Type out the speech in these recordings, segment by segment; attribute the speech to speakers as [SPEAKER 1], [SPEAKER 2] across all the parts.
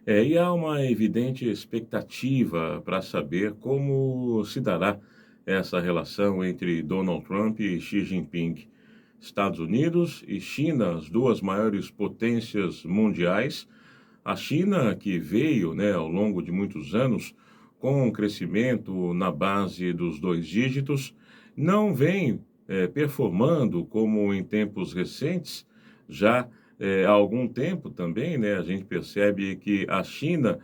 [SPEAKER 1] E há uma evidente expectativa para saber como se dará essa relação entre Donald Trump e Xi Jinping. Estados Unidos e China, as duas maiores potências mundiais. A China, que veio, né, ao longo de muitos anos, com um crescimento na base dos dois dígitos, não vem performando como em tempos recentes, já há algum tempo também, né, a gente percebe que a China,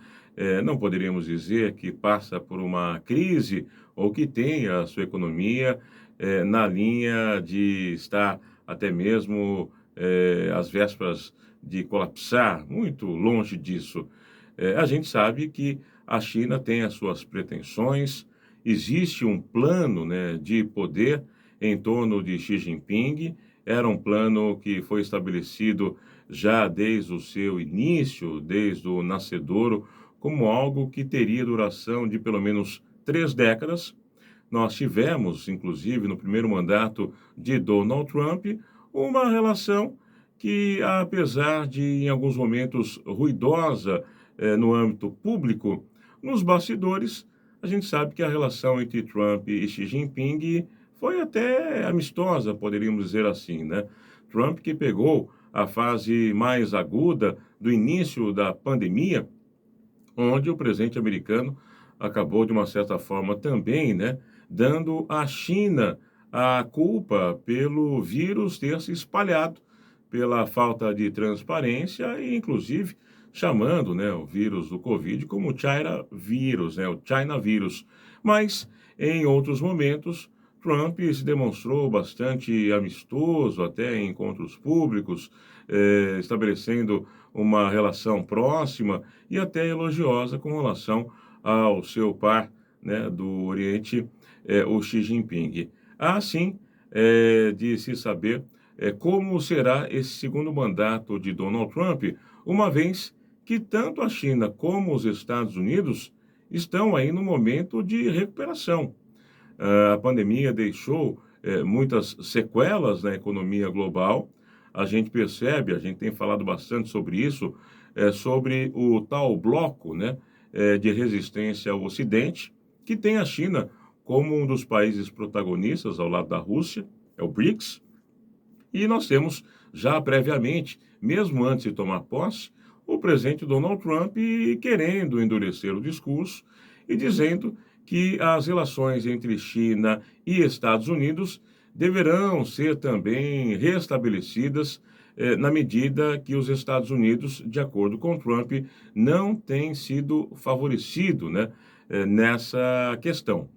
[SPEAKER 1] não poderíamos dizer que passa por uma crise ou que tem a sua economia na linha de estar até mesmo às vésperas de colapsar, muito longe disso. A gente sabe que a China tem as suas pretensões, existe um plano, né, de poder em torno de Xi Jinping, era um plano que foi estabelecido já desde o seu início, desde o nascedouro, como algo que teria duração de pelo menos 3 décadas. Nós tivemos, inclusive, no primeiro mandato de Donald Trump, uma relação que, apesar de, em alguns momentos, ruidosa no âmbito público, nos bastidores, a gente sabe que a relação entre Trump e Xi Jinping foi até amistosa, poderíamos dizer assim, né? Trump que pegou a fase mais aguda do início da pandemia, onde o presidente americano acabou, de uma certa forma, também, né, dando à China a culpa pelo vírus ter se espalhado, pela falta de transparência e, inclusive, chamando, né, o vírus do Covid como China vírus, né, o China vírus. Mas, em outros momentos, Trump se demonstrou bastante amistoso, até em encontros públicos, estabelecendo uma relação próxima e até elogiosa com relação ao seu par, né, do Oriente, o Xi Jinping. Há, sim, de se saber como será esse segundo mandato de Donald Trump, uma vez que tanto a China como os Estados Unidos estão aí no momento de recuperação. A pandemia deixou muitas sequelas na economia global. A gente percebe, a gente tem falado bastante sobre isso, sobre o tal bloco, né, de resistência ao Ocidente, que tem a China como um dos países protagonistas ao lado da Rússia, é o BRICS, e nós temos já previamente, mesmo antes de tomar posse, o presidente Donald Trump querendo endurecer o discurso e dizendo que as relações entre China e Estados Unidos deverão ser também restabelecidas na medida que os Estados Unidos, de acordo com Trump, não têm sido favorecido, né, nessa questão.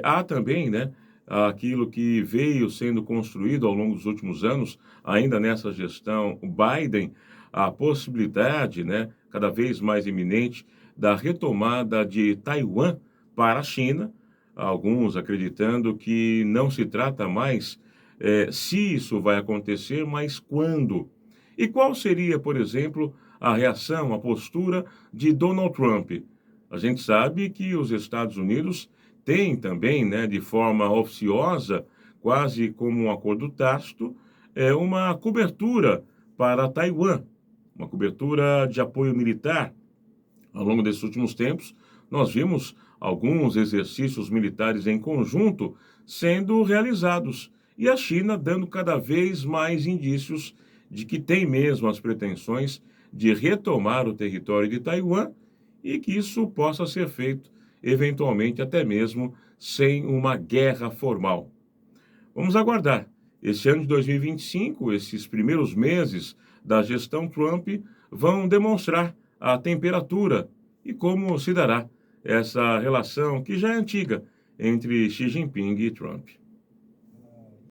[SPEAKER 1] Há também, né, aquilo que veio sendo construído ao longo dos últimos anos, ainda nessa gestão Biden, a possibilidade, né, cada vez mais iminente, da retomada de Taiwan para a China, alguns acreditando que não se trata mais se isso vai acontecer, mas quando. E qual seria, por exemplo, a reação, a postura de Donald Trump? A gente sabe que os Estados Unidos têm também, né, de forma oficiosa, quase como um acordo tácito, uma cobertura para Taiwan, uma cobertura de apoio militar. Ao longo desses últimos tempos, nós vimos alguns exercícios militares em conjunto sendo realizados e a China dando cada vez mais indícios de que tem mesmo as pretensões de retomar o território de Taiwan e que isso possa ser feito, eventualmente até mesmo sem uma guerra formal. Vamos aguardar. Este ano de 2025, esses primeiros meses da gestão Trump vão demonstrar a temperatura e como se dará essa relação que já é antiga entre Xi Jinping e Trump.